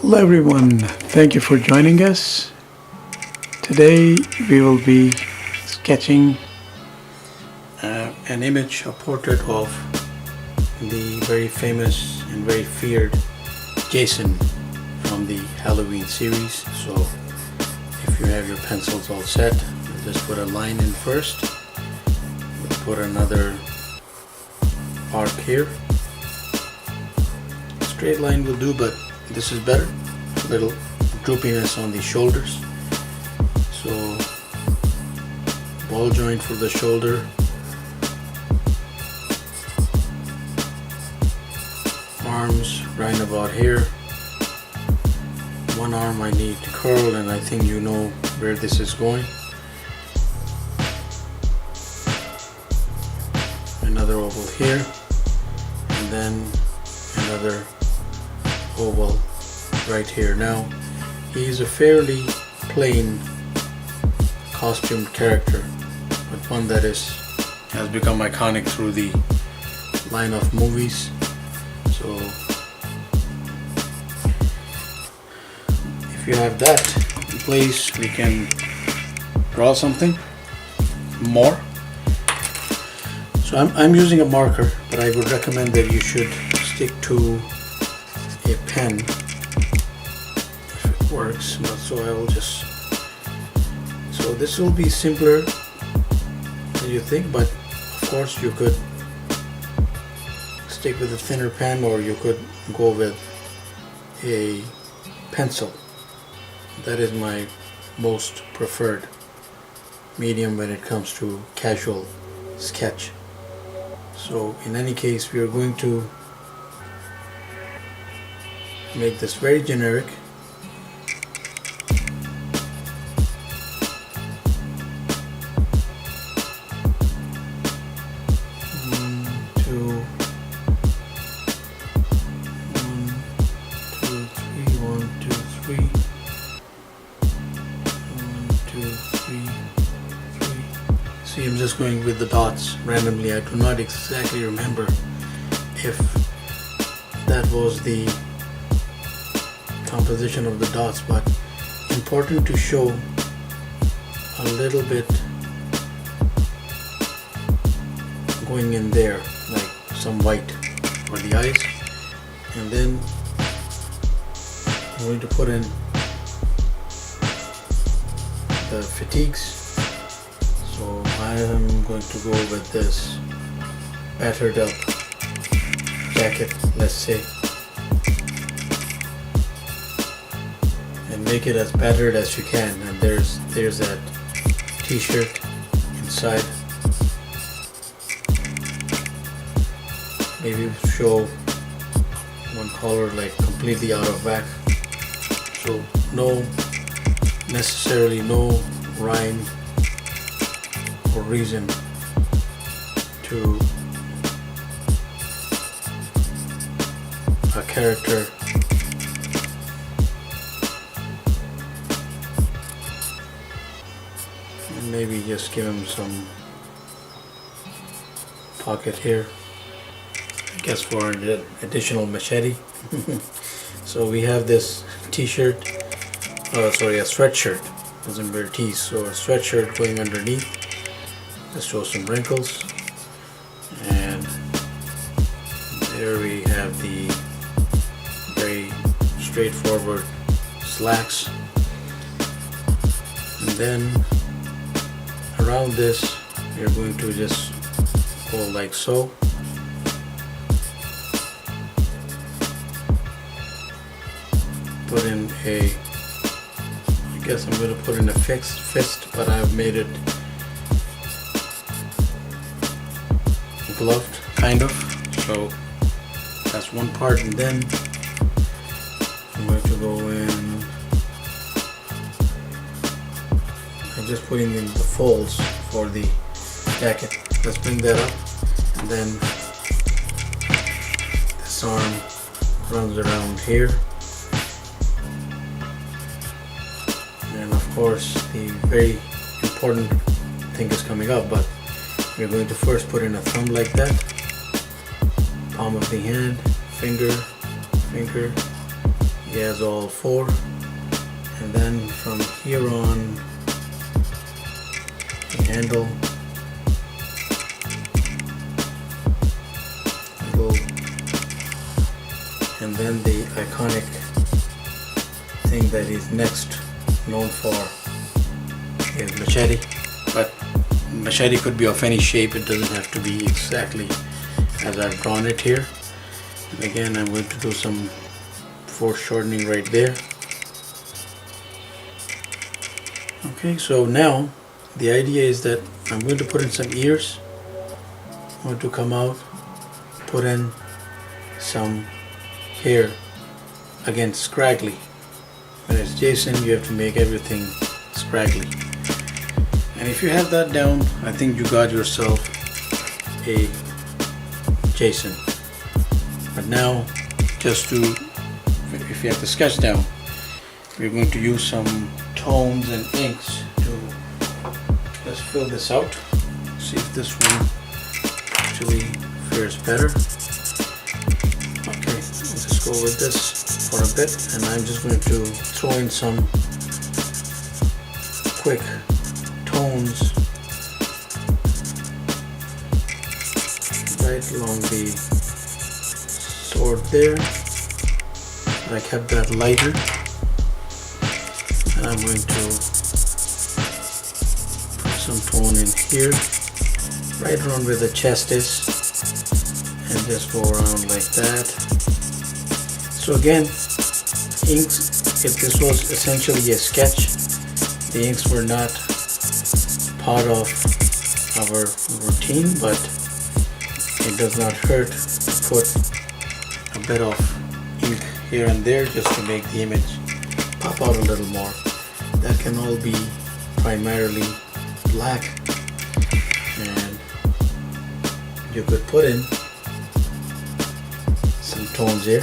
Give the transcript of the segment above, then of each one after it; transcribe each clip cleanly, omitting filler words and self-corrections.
Hello everyone, thank you for joining us. Today we will be sketching an image, a portrait of the very famous and very feared Jason from the Halloween series. So if you have your pencils all set, just put a line in first. We'll put another arc here. Straight line will do, but this is better. A little droopiness on the shoulders. So ball joint for the shoulder. Arms right about here. One arm I need to curl, and I think you know where this is going. Another oval here, and then another oval right here. Now he's a fairly plain costumed character, but one that has become iconic through the line of movies. So if you have that in place, we can draw something more. So I'm using a marker, but I would recommend that you should stick to a pen if it works. So I will just, so this will be simpler than you think, but of course you could stick with a thinner pen, or you could go with a pencil. That is my most preferred medium when it comes to casual sketch. So in any case, we are going to make this very generic. See, I'm just going with the dots randomly. I do not exactly remember if that was the composition of the dots, but important to show a little bit going in there, like some white for the eyes. And then I'm going to put in the fatigues. So I am going to go with this battered up jacket, let's say, and make it as battered as you can. And there's that t-shirt inside. Maybe show one color like completely out of whack. So necessarily no rhyme or reason to a character. And maybe just give him some pocket here, I guess, for an additional machete. So we have this t-shirt, a sweatshirt, doesn't wear tees, so a sweatshirt going underneath. Let's show some wrinkles, and there we have the very straightforward slacks. And then around this we are going to just go like so. Put in a, I guess I'm going to put in a fist, but I've made it gloved, kind of. So that's one part, and then I'm going to go in. I'm just putting in the folds for the jacket. Let's bring that up, and then this arm runs around here, and of course the very important thing is coming up, but we're going to first put in a thumb like that, palm of the hand, finger, he has all four, and then from here on the handle go, and then the iconic thing that he's next known for is machete. But machete could be of any shape, it doesn't have to be exactly as I've drawn it here. And again, I'm going to do some foreshortening right there. Okay, so now the idea is that I'm going to put in some ears. I'm going to come out, put in some hair, again scraggly. When it's Jason, you have to make everything scraggly. And if you have that down, I think you got yourself a Jason. But now, just to, if you have the sketch down, we're going to use some tones and inks to just fill this out. See if this one actually fares better. Okay, let's just go with this for a bit, and I'm just going to throw in some quick tones right along the sword there. I kept that lighter, and I'm going to put some tone in here right around where the chest is, and just go around like that. So again, inks, if this was essentially a sketch, the inks were not part of our routine, but it does not hurt to put a bit of ink here and there just to make the image pop out a little more. That can all be primarily black, and you could put in some tones here,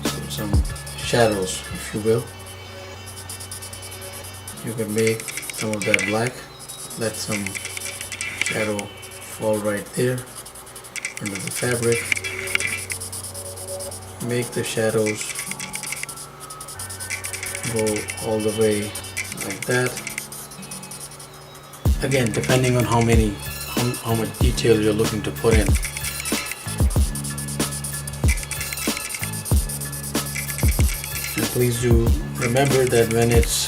so some shadows, if you will. You can make some of that black, let some shadow fall right there under the fabric. Make the shadows go all the way like that. Again, depending on how much detail you're looking to put in. And please do remember that when it's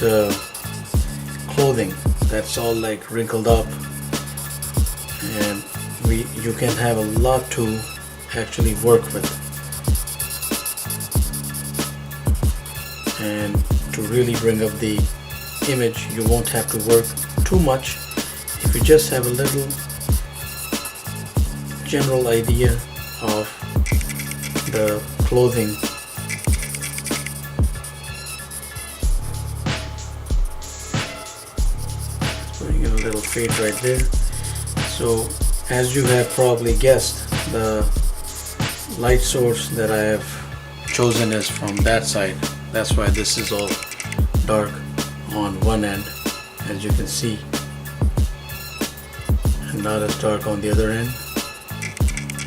clothing that's all like wrinkled up, and you can have a lot to actually work with, and to really bring up the image you won't have to work too much if you just have a little general idea of the clothing. Putting in a little fade right there. So as you have probably guessed, the light source that I have chosen is from that side. That's why this is all dark on one end, as you can see, and not as dark on the other end.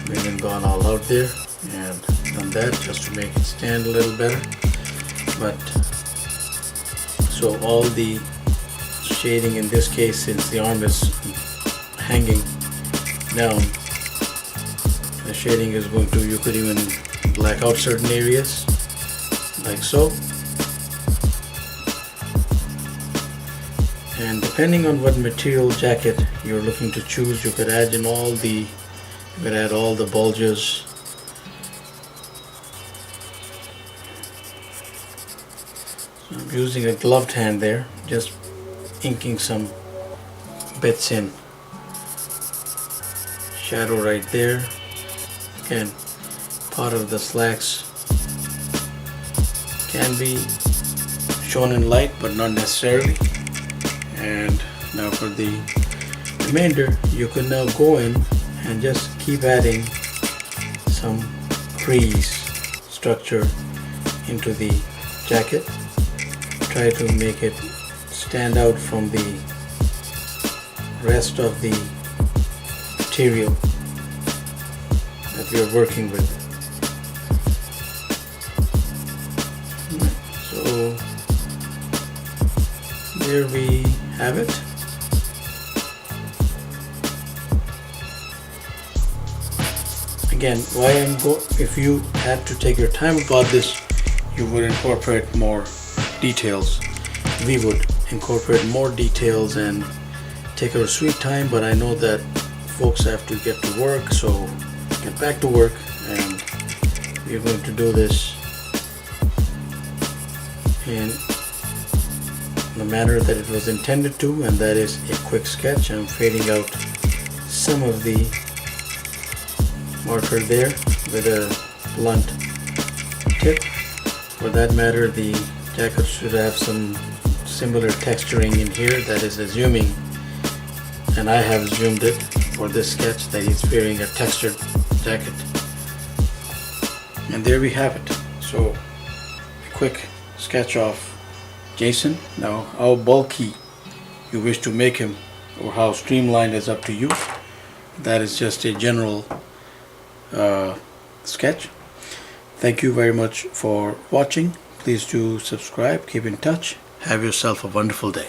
We've even gone all out there and done that just to make it stand a little better. But so all the shading in this case, since the arm is hanging down, the shading is going to, you could even black out certain areas like so. And depending on what material jacket you're looking to choose, you could add in all the bulges. So I'm using a gloved hand there, just inking some bits in. Shadow right there. Again, part of the slacks can be shown in light, but not necessarily. And now for the remainder, you can now go in and just keep adding some crease structure into the jacket. Try to make it stand out from the rest of the material that we are working with. there we have it. Again, if you had to take your time about this, you would incorporate more details. We would incorporate more details and take our sweet time, but I know that folks have to get to work, so get back to work, and we're going to do this in the manner that it was intended to, and that is a quick sketch. I'm fading out some of the marker there with a blunt tip. For that matter, the jacket should have some similar texturing in here, that is assuming, and I have zoomed it for this sketch, that he's wearing a textured jacket. And there we have it. So a quick sketch of Jason. Now how bulky you wish to make him or how streamlined is up to you. That is just a general sketch. Thank you very much for watching. Please do subscribe, keep in touch. Have yourself a wonderful day.